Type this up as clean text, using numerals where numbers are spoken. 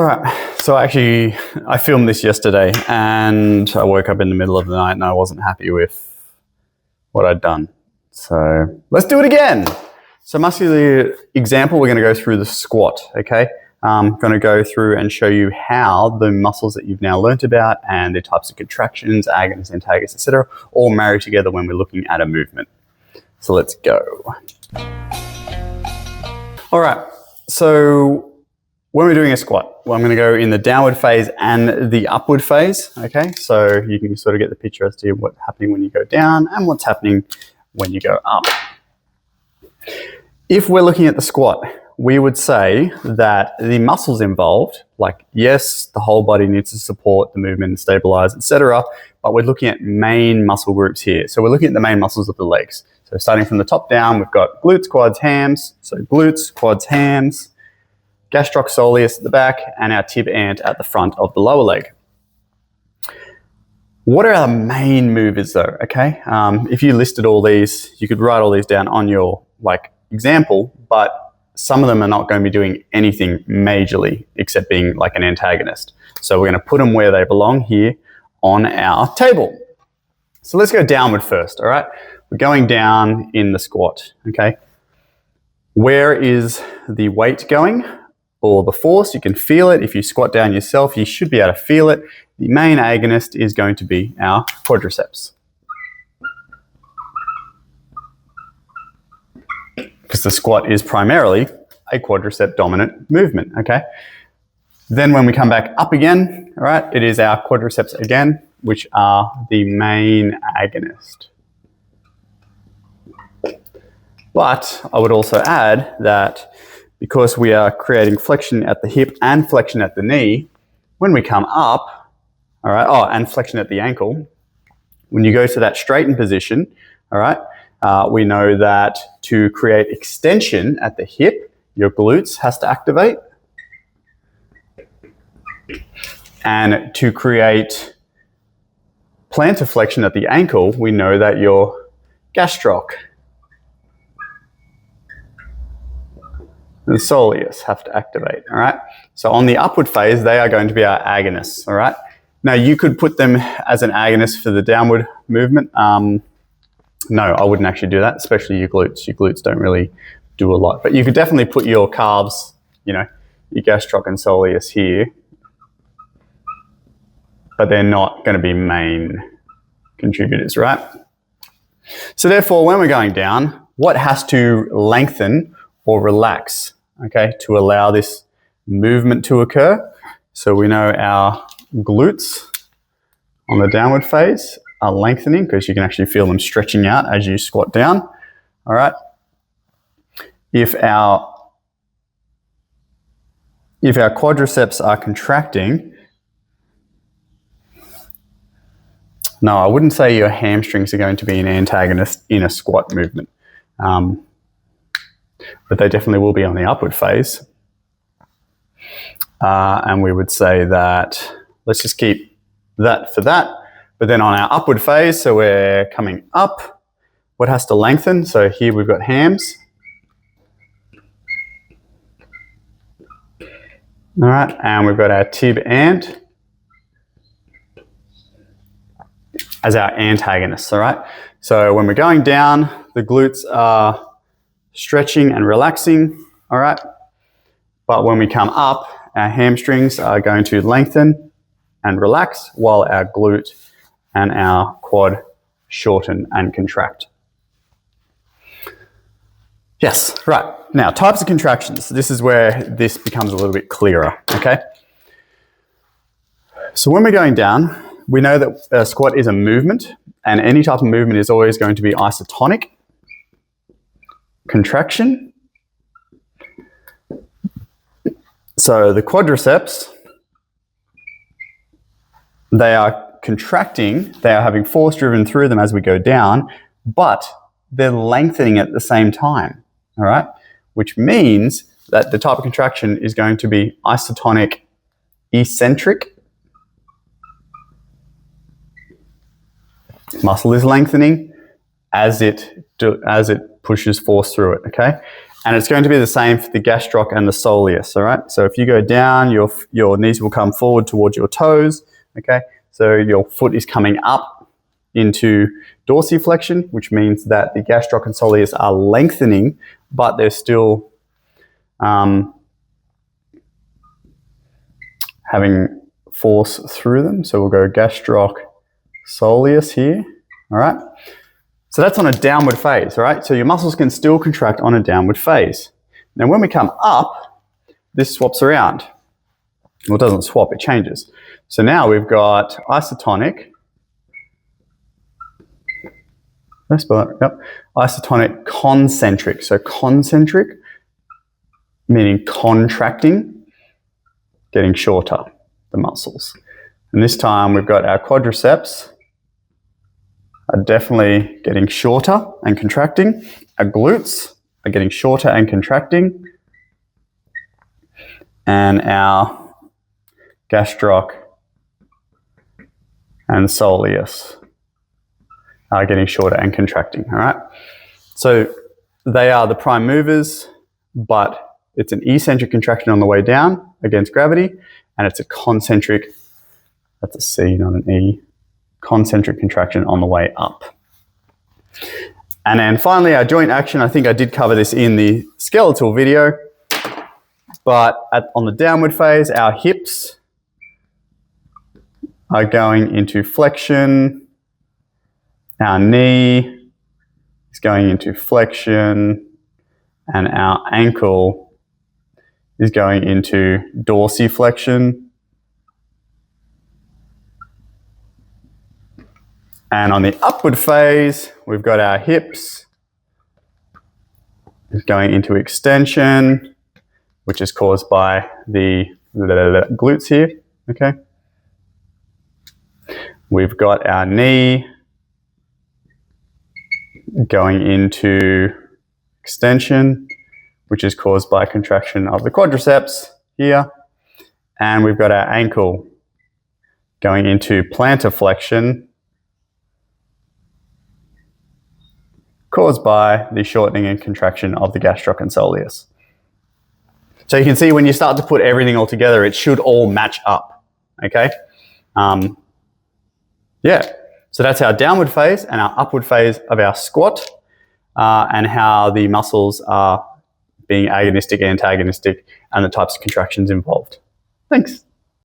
All right, so actually I filmed this yesterday and I woke up in the middle of the night and I wasn't happy with what I'd done. So let's do it again. So muscular example, we're gonna go through the squat, okay? I'm gonna go through and show you how the muscles that you've now learnt about and the types of contractions, agonists, antagonists, etc., all marry together when we're looking at a movement. So let's go. All right, so when we're doing a squat, well, I'm going to go in the downward phase and the upward phase, okay? So you can sort of get the picture as to what's happening when you go down and what's happening when you go up. If we're looking at the squat, we would say that the muscles involved, like yes, the whole body needs to support the movement and stabilize, etc., but we're looking at main muscle groups here. So we're looking at the main muscles of the legs. So starting from the top down, we've got glutes, quads, hams. So glutes, quads, hams. Gastroc-soleus at the back, and our tib ant at the front of the lower leg. What are our main movers though, okay? If you listed all these, you could write all these down on your example, but some of them are not going to be doing anything majorly except being like an antagonist. So we're going to put them where they belong here on our table. So let's go downward first, all right? We're going down in the squat, okay? Where is the weight going? Or the force, you can feel it. If you squat down yourself, you should be able to feel it. The main agonist is going to be our quadriceps. Because the squat is primarily a quadricep dominant movement, okay? Then when we come back up again, all right, it is our quadriceps again, which are the main agonist. But I would also add that because we are creating flexion at the hip and flexion at the knee, when we come up, all right, and flexion at the ankle, when you go to that straightened position, all right, we know that to create extension at the hip, your glutes has to activate. And to create plantar flexion at the ankle, we know that your gastroc and soleus have to activate, all right? So on the upward phase, they are going to be our agonists, all right? Now, you could put them as an agonist for the downward movement. No, I wouldn't actually do that, especially your glutes. Your glutes don't really do a lot. But you could definitely put your calves, your gastroc and soleus here, but they're not going to be main contributors, right? So therefore, when we're going down, what has to lengthen or relax, okay, to allow this movement to occur? So we know our glutes on the downward phase are lengthening because you can actually feel them stretching out as you squat down, all right? If our quadriceps are contracting, no, I wouldn't say your hamstrings are going to be an antagonist in a squat movement. But they definitely will be on the upward phase. And we would say that, let's just keep that for that. But then on our upward phase, so we're coming up, what has to lengthen? So here we've got hams. All right, and we've got our tib ant as our antagonists, all right? So when we're going down, the glutes are stretching and relaxing, all right? But when we come up, our hamstrings are going to lengthen and relax while our glute and our quad shorten and contract. Yes, right. Now, types of contractions. This is where this becomes a little bit clearer, okay? So when we're going down, we know that a squat is a movement, and any type of movement is always going to be isotonic, contraction. So the quadriceps, they are contracting, they are having force driven through them as we go down, but they're lengthening at the same time, all right? Which means that the type of contraction is going to be isotonic eccentric. Muscle is lengthening as it pushes force through it, okay? And it's going to be the same for the gastroc and the soleus, all right? So if you go down, your knees will come forward towards your toes, okay? So your foot is coming up into dorsiflexion, which means that the gastroc and soleus are lengthening, but they're still having force through them. So we'll go gastroc, soleus here, all right? So that's on a downward phase, all right? So your muscles can still contract on a downward phase. Now when we come up, this swaps around. Well, it doesn't swap, it changes. So now we've got isotonic, let's spell it, yep, isotonic concentric. So concentric, meaning contracting, getting shorter, the muscles. And this time we've got our quadriceps are definitely getting shorter and contracting. Our glutes are getting shorter and contracting. And our gastroc and soleus are getting shorter and contracting, all right? So they are the prime movers, but it's an eccentric contraction on the way down against gravity, and it's a concentric, that's a C, not an E, concentric contraction on the way up. And then finally, our joint action, I think I did cover this in the skeletal video, but on the downward phase, our hips are going into flexion, our knee is going into flexion, and our ankle is going into dorsiflexion. And on the upward phase, we've got our hips going into extension, which is caused by the glutes here, okay? We've got our knee going into extension, which is caused by contraction of the quadriceps here. And we've got our ankle going into plantar flexion, caused by the shortening and contraction of the gastroc and soleus. So you can see when you start to put everything all together, it should all match up, okay? Yeah, so that's our downward phase and our upward phase of our squat, and how the muscles are being agonistic, antagonistic, and the types of contractions involved. Thanks.